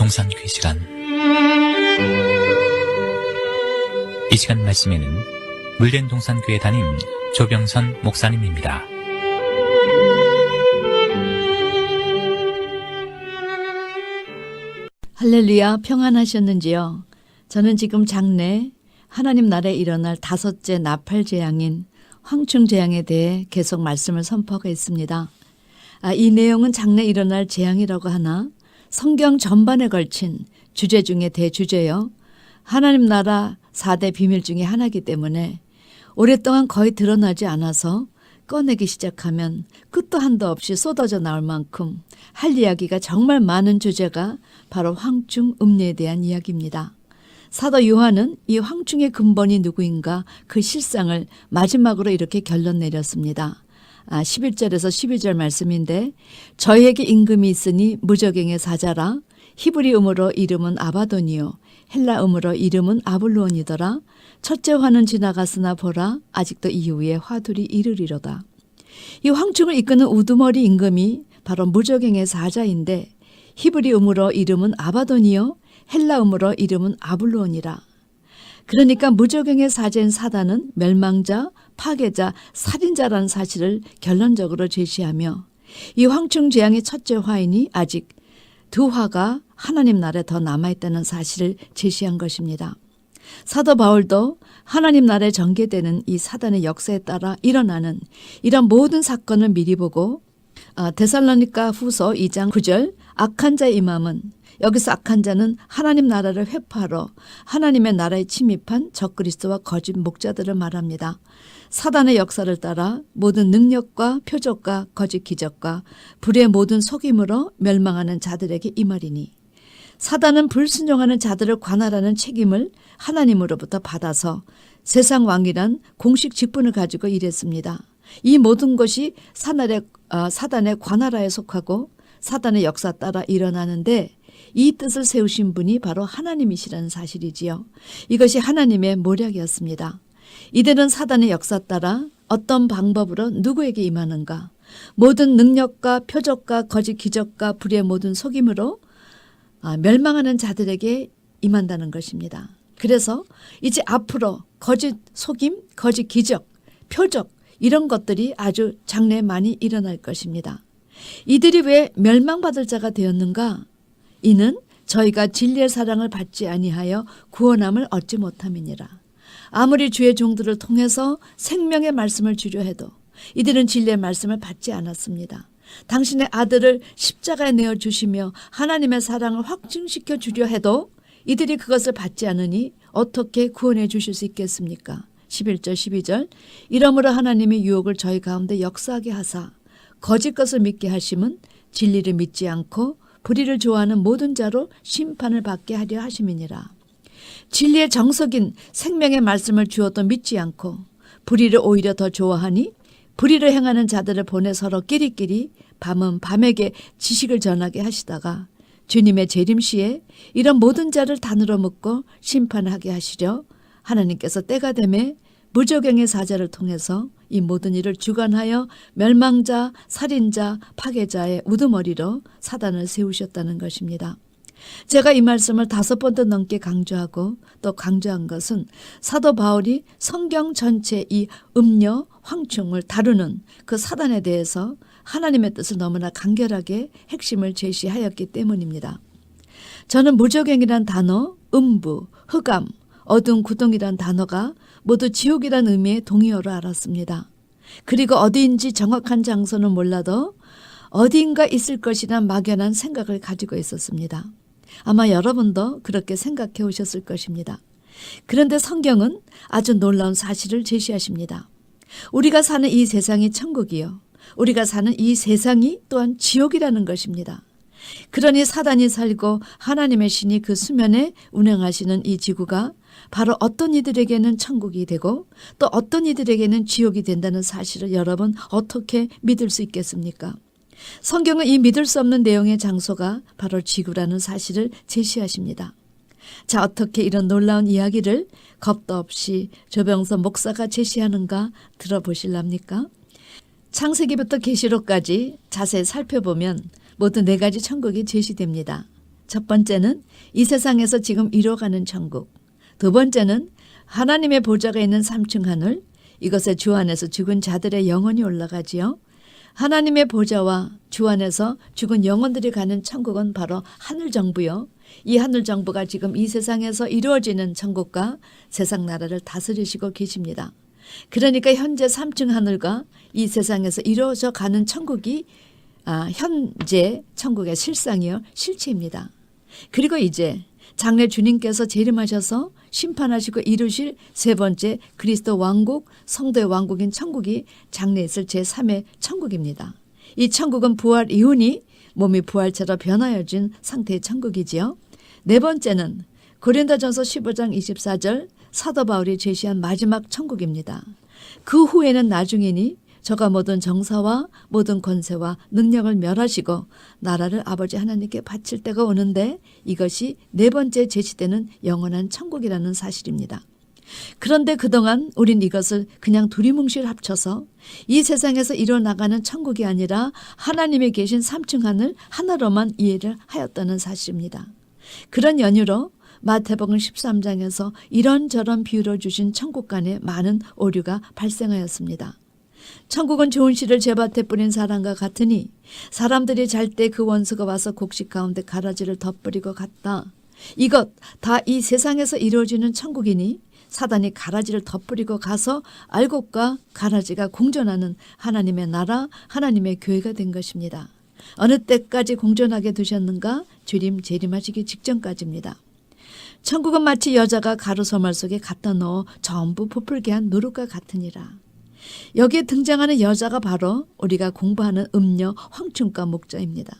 동산교회 시간. 이 시간 말씀에는 물된 동산교회 담임 조병선 목사님입니다. 할렐루야, 평안하셨는지요? 저는 지금 장래 하나님 나라에 일어날 5째 나팔재앙인 황충재앙에 대해 계속 말씀을 선포하고 있습니다. 이 내용은 장래 일어날 재앙이라고 하나 성경 전반에 걸친 주제 중에 대주제요. 하나님 나라 4대 비밀 중에 하나이기 때문에 오랫동안 거의 드러나지 않아서 꺼내기 시작하면 끝도 한도 없이 쏟아져 나올 만큼 할 이야기가 정말 많은 주제가 바로 황충 음녀에 대한 이야기입니다. 사도 요한은 이 황충의 근본이 누구인가 그 실상을 마지막으로 이렇게 결론 내렸습니다. 11절에서 12절 말씀인데, 저희에게 임금이 있으니 무저갱의 사자라. 히브리음으로 이름은 아바돈이요 헬라음으로 이름은 아블로온이더라. 첫째 화는 지나갔으나 보라, 아직도 이후에 화둘이 이르리로다. 이 황충을 이끄는 우두머리 임금이 바로 무저갱의 사자인데, 히브리음으로 이름은 아바돈이요 헬라음으로 이름은 아블로온이라. 그러니까 무저갱의 사자인 사단은 멸망자, 파괴자, 살인자라는 사실을 결론적으로 제시하며, 이 황충 재앙의 첫째 화인이 아직 2화가 하나님 나라에 더 남아있다는 사실을 제시한 것입니다. 사도 바울도 하나님 나라에 전개되는 이 사단의 역사에 따라 일어나는 이런 모든 사건을 미리 보고, 데살로니가 후서 2장 9절 악한 자의 임함은, 여기서 악한 자는 하나님 나라를 회파하러 하나님의 나라에 침입한 적그리스도와 거짓 목자들을 말합니다. 사단의 역사를 따라 모든 능력과 표적과 거짓 기적과 불의 모든 속임으로 멸망하는 자들에게 임하리니, 사단은 불순종하는 자들을 관할하는 책임을 하나님으로부터 받아서 세상 왕이란 공식 직분을 가지고 일했습니다. 이 모든 것이 사단의 관할하에 속하고 사단의 역사 따라 일어나는데, 이 뜻을 세우신 분이 바로 하나님이시라는 사실이지요. 이것이 하나님의 모략이었습니다. 이들은 사단의 역사 따라 어떤 방법으로 누구에게 임하는가? 모든 능력과 표적과 거짓 기적과 불의 모든 속임으로 멸망하는 자들에게 임한다는 것입니다. 그래서 이제 앞으로 거짓 속임, 거짓 기적, 표적 이런 것들이 아주 장래에 많이 일어날 것입니다. 이들이 왜 멸망받을 자가 되었는가? 이는 저희가 진리의 사랑을 받지 아니하여 구원함을 얻지 못함이니라. 아무리 주의 종들을 통해서 생명의 말씀을 주려 해도 이들은 진리의 말씀을 받지 않았습니다. 당신의 아들을 십자가에 내어주시며 하나님의 사랑을 확증시켜 주려 해도 이들이 그것을 받지 않으니 어떻게 구원해 주실 수 있겠습니까? 11절 12절 이러므로 하나님의 유혹을 저희 가운데 역사하게 하사 거짓 것을 믿게 하심은 진리를 믿지 않고 불의를 좋아하는 모든 자로 심판을 받게 하려 하심이니라. 진리의 정석인 생명의 말씀을 주어도 믿지 않고 불의를 오히려 더 좋아하니 불의를 행하는 자들을 보내 서로 끼리끼리 밤은 밤에게 지식을 전하게 하시다가 주님의 재림시에 이런 모든 자를 단으로 묶고 심판하게 하시려 하나님께서 때가 되매 무저갱의 사자를 통해서 이 모든 일을 주관하여 멸망자, 살인자, 파괴자의 우두머리로 사단을 세우셨다는 것입니다. 제가 이 말씀을 5번도 넘게 강조하고 또 강조한 것은 사도 바울이 성경 전체 이 음녀, 황충을 다루는 그 사단에 대해서 하나님의 뜻을 너무나 간결하게 핵심을 제시하였기 때문입니다. 저는 무저갱이란 단어, 음부, 흑암, 어두운 구덩이란 단어가 모두 지옥이란 의미의 동의어로 알았습니다. 그리고 어디인지 정확한 장소는 몰라도 어디인가 있을 것이란 막연한 생각을 가지고 있었습니다. 아마 여러분도 그렇게 생각해 오셨을 것입니다. 그런데 성경은 아주 놀라운 사실을 제시하십니다. 우리가 사는 이 세상이 천국이요, 우리가 사는 이 세상이 또한 지옥이라는 것입니다. 그러니 사단이 살고 하나님의 신이 그 수면에 운행하시는 이 지구가 바로 어떤 이들에게는 천국이 되고 또 어떤 이들에게는 지옥이 된다는 사실을 여러분 어떻게 믿을 수 있겠습니까? 성경은 이 믿을 수 없는 내용의 장소가 바로 지구라는 사실을 제시하십니다. 자, 어떻게 이런 놀라운 이야기를 겁도 없이 조병선 목사가 제시하는가 들어보실랍니까? 창세기부터 계시록까지 자세히 살펴보면 모두 4가지 천국이 제시됩니다. 첫 번째는 이 세상에서 지금 이뤄가는 천국. 두 번째는 하나님의 보좌가 있는 삼층 하늘. 이것의 주 안에서 죽은 자들의 영혼이 올라가지요. 하나님의 보좌와 주 안에서 죽은 영혼들이 가는 천국은 바로 하늘 정부요. 이 하늘 정부가 지금 이 세상에서 이루어지는 천국과 세상 나라를 다스리시고 계십니다. 그러니까 현재 삼층 하늘과 이 세상에서 이루어져 가는 천국이 현재 천국의 실상이요, 실체입니다. 그리고 이제 장래 주님께서 재림하셔서 심판하시고 이루실 세 번째 그리스도 왕국, 성도의 왕국인 천국이 장래에 있을 제3의 천국입니다. 이 천국은 부활 이후니 몸이 부활체로 변하여진 상태의 천국이지요. 네 번째는 고린도전서 15장 24절 사도 바울이 제시한 마지막 천국입니다. 그 후에는 나중이니 저가 모든 정사와 모든 권세와 능력을 멸하시고 나라를 아버지 하나님께 바칠 때가 오는데 이것이 네 번째 제시되는 영원한 천국이라는 사실입니다. 그런데 그동안 우린 이것을 그냥 두리뭉실 합쳐서 이 세상에서 이뤄나가는 천국이 아니라 하나님이 계신 삼층 하늘 하나로만 이해를 하였다는 사실입니다. 그런 연유로 마태복음 13장에서 이런저런 비유로 주신 천국 간에 많은 오류가 발생하였습니다. 천국은 좋은 씨를 제밭에 뿌린 사람과 같으니 사람들이 잘 때 그 원수가 와서 곡식 가운데 가라지를 덧뿌리고 갔다. 이것 다 이 세상에서 이루어지는 천국이니 사단이 가라지를 덧뿌리고 가서 알곡과 가라지가 공존하는 하나님의 나라, 하나님의 교회가 된 것입니다. 어느 때까지 공존하게 두셨는가? 주님 재림하시기 직전까지입니다. 천국은 마치 여자가 가루소말 속에 갖다 넣어 전부 부풀게 한 누룩과 같으니라. 여기에 등장하는 여자가 바로 우리가 공부하는 음녀 황충과 목자입니다.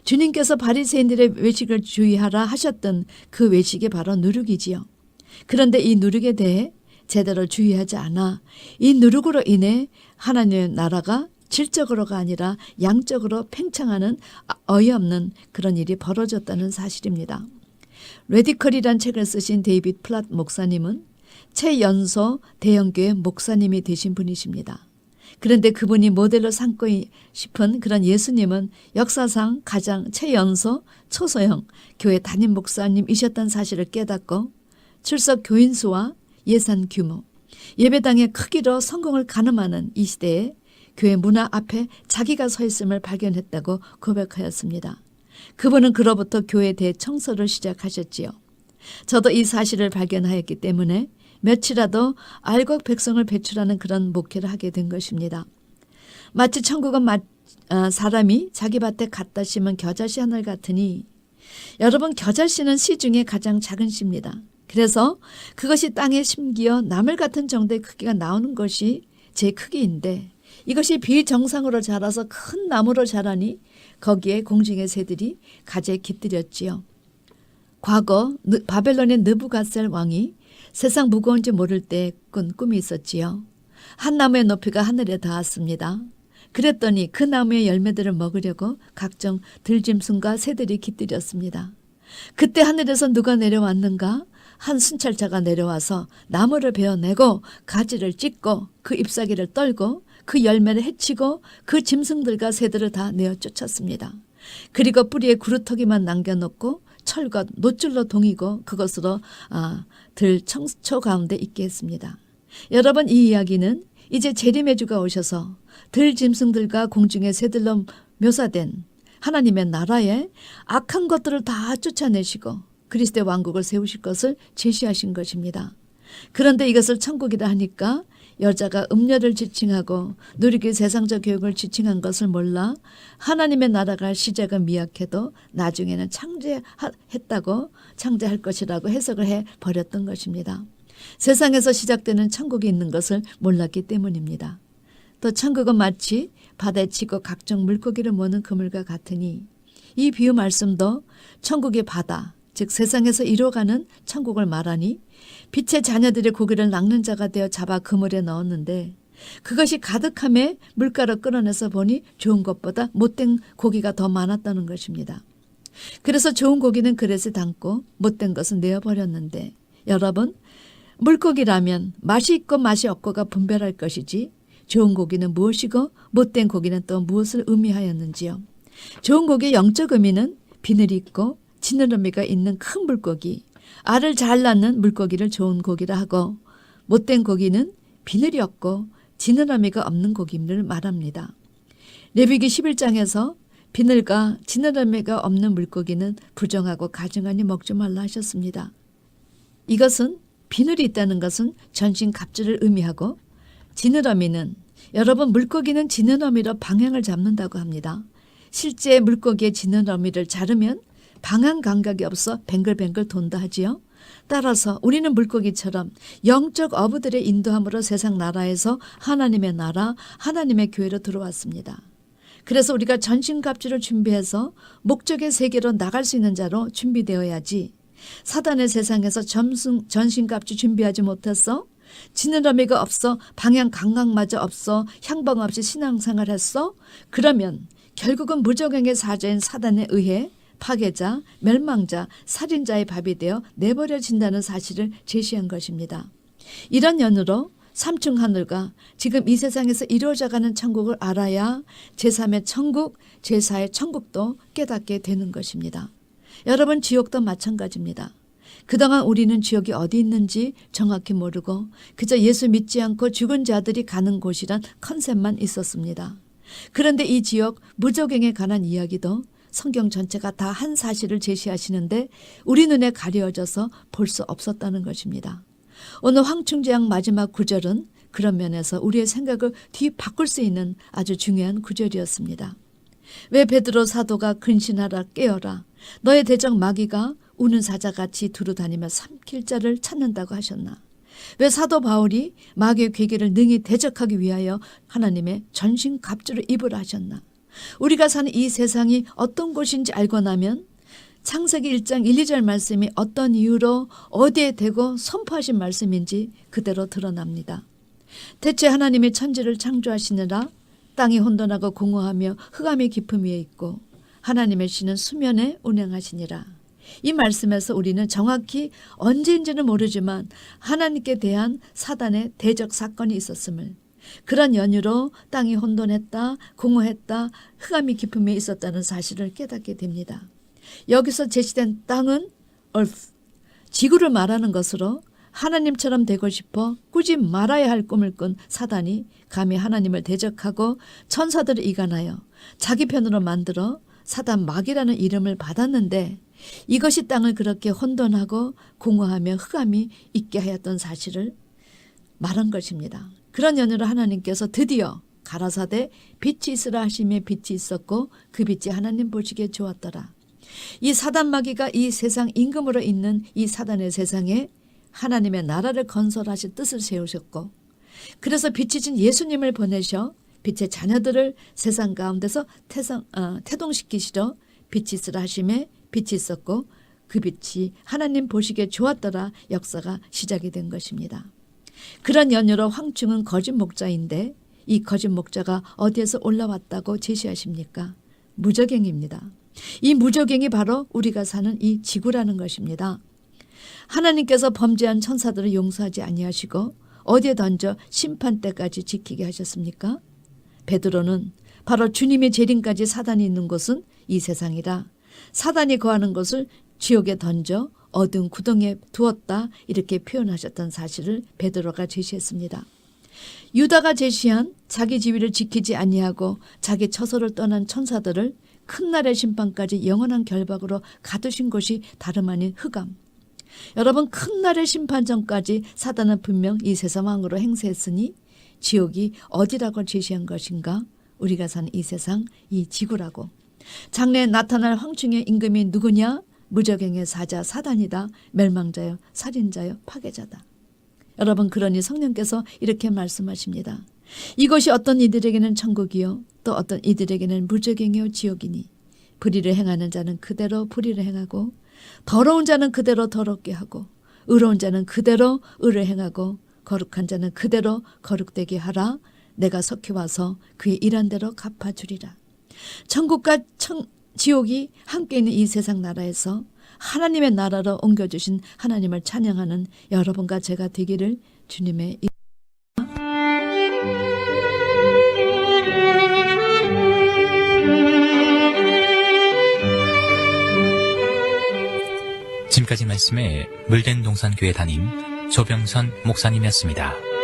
주님께서 바리새인들의 외식을 주의하라 하셨던 그 외식이 바로 누룩이지요. 그런데 이 누룩에 대해 제대로 주의하지 않아 이 누룩으로 인해 하나님의 나라가 질적으로가 아니라 양적으로 팽창하는 어이없는 그런 일이 벌어졌다는 사실입니다. 레디컬이란 책을 쓰신 데이빗 플랏 목사님은 최연소 대형교회 목사님이 되신 분이십니다. 그런데 그분이 모델로 삼고 싶은 그런 예수님은 역사상 가장 최연소 초소형 교회 담임 목사님이셨다는 사실을 깨닫고 출석 교인 수와 예산 규모, 예배당의 크기로 성공을 가늠하는 이 시대에 교회 문화 앞에 자기가 서 있음을 발견했다고 고백하였습니다. 그분은 그로부터 교회 대청소를 시작하셨지요. 저도 이 사실을 발견하였기 때문에 며칠이라도 알곡 백성을 배출하는 그런 목회를 하게 된 것입니다. 마치 천국은 사람이 자기 밭에 갖다 심은 겨자씨 하늘 같으니 여러분 겨자씨는 씨 중에 가장 작은 씨입니다. 그래서 그것이 땅에 심기어 나물 같은 정도의 크기가 나오는 것이 제 크기인데 이것이 비정상으로 자라서 큰 나무로 자라니 거기에 공중의 새들이 가재 깃들였지요. 과거 바벨론의 느부갓셀 왕이 세상 무거운지 모를 때 꾼 꿈이 있었지요. 한 나무의 높이가 하늘에 닿았습니다. 그랬더니 그 나무의 열매들을 먹으려고 각종 들짐승과 새들이 깃들였습니다. 그때 하늘에서 누가 내려왔는가? 한 순찰차가 내려와서 나무를 베어내고 가지를 찢고 그 잎사귀를 떨고 그 열매를 해치고 그 짐승들과 새들을 다 내어 쫓았습니다. 그리고 뿌리에 구루터기만 남겨놓고 철과 노줄로 동이고 그것으로 들 청초 가운데 있게 했습니다. 여러분 이 이야기는 이제 재림의 주가 오셔서 들 짐승들과 공중의 새들로 묘사된 하나님의 나라에 악한 것들을 다 쫓아내시고 그리스도의 왕국을 세우실 것을 제시하신 것입니다. 그런데 이것을 천국이라 하니까 여자가 음녀를 지칭하고 누리기 세상적 교육을 지칭한 것을 몰라 하나님의 나라가 시작은 미약해도 나중에는 창제할 것이라고 해석을 해버렸던 것입니다. 세상에서 시작되는 천국이 있는 것을 몰랐기 때문입니다. 또 천국은 마치 바다에 치고 각종 물고기를 모는 그물과 같으니 이 비유 말씀도 천국의 바다 즉 세상에서 이뤄가는 천국을 말하니 빛의 자녀들이 고기를 낚는 자가 되어 잡아 그물에 넣었는데 그것이 가득함에 물가로 끌어내서 보니 좋은 것보다 못된 고기가 더 많았다는 것입니다. 그래서 좋은 고기는 그릇에 담고 못된 것은 내어버렸는데 여러분 물고기라면 맛이 있고 맛이 없고가 분별할 것이지 좋은 고기는 무엇이고 못된 고기는 또 무엇을 의미하였는지요. 좋은 고기의 영적 의미는 비늘이 있고 지느러미가 있는 큰 물고기, 알을 잘 낳는 물고기를 좋은 고기라 하고 못된 고기는 비늘이 없고 지느러미가 없는 고기를 말합니다. 레위기 11장에서 비늘과 지느러미가 없는 물고기는 부정하고 가증하니 먹지 말라 하셨습니다. 이것은 비늘이 있다는 것은 전신 갑주를 의미하고 지느러미는 여러분 물고기는 지느러미로 방향을 잡는다고 합니다. 실제 물고기의 지느러미를 자르면 방향 감각이 없어 뱅글뱅글 돈다 하지요. 따라서 우리는 물고기처럼 영적 어부들의 인도함으로 세상 나라에서 하나님의 나라, 하나님의 교회로 들어왔습니다. 그래서 우리가 전신갑주를 준비해서 목적의 세계로 나갈 수 있는 자로 준비되어야지 사단의 세상에서 전신갑주 준비하지 못해서 지느러미가 없어 방향 감각마저 없어 향방 없이 신앙생활 했어? 그러면 결국은 무적행의 사자인 사단에 의해 파괴자, 멸망자, 살인자의 밥이 되어 내버려진다는 사실을 제시한 것입니다. 이런 연으로 삼층 하늘과 지금 이 세상에서 이루어져가는 천국을 알아야 제3의 천국, 제4의 천국도 깨닫게 되는 것입니다. 여러분 지옥도 마찬가지입니다. 그동안 우리는 지옥이 어디 있는지 정확히 모르고 그저 예수 믿지 않고 죽은 자들이 가는 곳이란 컨셉만 있었습니다. 그런데 이 지옥 무적행에 관한 이야기도 성경 전체가 다 한 사실을 제시하시는데 우리 눈에 가려져서 볼 수 없었다는 것입니다. 오늘 황충재앙 마지막 구절은 그런 면에서 우리의 생각을 뒤바꿀 수 있는 아주 중요한 구절이었습니다. 왜 베드로 사도가 근신하라 깨어라 너의 대적 마귀가 우는 사자같이 두루다니며 삼킬 자를 찾는다고 하셨나? 왜 사도 바울이 마귀의 괴계를 능히 대적하기 위하여 하나님의 전신 갑주를 입으라 하셨나? 우리가 사는 이 세상이 어떤 곳인지 알고 나면 창세기 1장 1, 2절 말씀이 어떤 이유로 어디에 대고 선포하신 말씀인지 그대로 드러납니다. 대체 하나님이 천지를 창조하시느라 땅이 혼돈하고 공허하며 흑암의 깊음 위에 있고 하나님의 신은 수면에 운행하시니라. 이 말씀에서 우리는 정확히 언제인지는 모르지만 하나님께 대한 사단의 대적 사건이 있었음을 그런 연유로 땅이 혼돈했다, 공허했다, 흑암이 깊음에 있었다는 사실을 깨닫게 됩니다. 여기서 제시된 땅은 earth, 지구를 말하는 것으로 하나님처럼 되고 싶어 꾸지 말아야 할 꿈을 꾼 사단이 감히 하나님을 대적하고 천사들을 이간하여 자기 편으로 만들어 사단 마귀라는 이름을 받았는데 이것이 땅을 그렇게 혼돈하고 공허하며 흑암이 있게 하였던 사실을 말한 것입니다. 그런 연유로 하나님께서 드디어 가라사대 빛이 있으라 하시며 빛이 있었고 그 빛이 하나님 보시기에 좋았더라. 이 사단 마귀가 이 세상 임금으로 있는 이 사단의 세상에 하나님의 나라를 건설하실 뜻을 세우셨고 그래서 빛이신 예수님을 보내셔 빛의 자녀들을 세상 가운데서 태동시키시러 빛이 있으라 하시며 빛이 있었고 그 빛이 하나님 보시기에 좋았더라 역사가 시작이 된 것입니다. 그런 연유로 황충은 거짓 목자인데 이 거짓 목자가 어디에서 올라왔다고 제시하십니까? 무적행입니다. 이 무적행이 바로 우리가 사는 이 지구라는 것입니다. 하나님께서 범죄한 천사들을 용서하지 아니하시고 어디에 던져 심판 때까지 지키게 하셨습니까? 베드로는 바로 주님의 재림까지 사단이 있는 곳은 이 세상이라 사단이 거하는 곳을 지옥에 던져 어두운 구덩이에 두었다 이렇게 표현하셨던 사실을 베드로가 제시했습니다. 유다가 제시한 자기 지위를 지키지 아니하고 자기 처소를 떠난 천사들을 큰 날의 심판까지 영원한 결박으로 가두신 곳이 다름 아닌 흑암. 여러분 큰 날의 심판 전까지 사단은 분명 이 세상 왕으로 행세했으니 지옥이 어디라고 제시한 것인가? 우리가 사는 이 세상 이 지구라고. 장래에 나타날 황충의 임금이 누구냐? 무적행의 사자 사단이다. 멸망자요 살인자요 파괴자다. 여러분 그러니 성령께서 이렇게 말씀하십니다. 이것이 어떤 이들에게는 천국이요 또 어떤 이들에게는 무적행이요 지옥이니 불의를 행하는 자는 그대로 불의를 행하고 더러운 자는 그대로 더럽게 하고 의로운 자는 그대로 의를 행하고 거룩한 자는 그대로 거룩되게 하라. 내가 속히 와서 그의 일한 대로 갚아주리라. 천국과 지옥이 함께 있는 이 세상 나라에서 하나님의 나라로 옮겨주신 하나님을 찬양하는 여러분과 제가 되기를 주님의 지금까지 말씀에 물된 동산교회 담임 조병선 목사님이었습니다.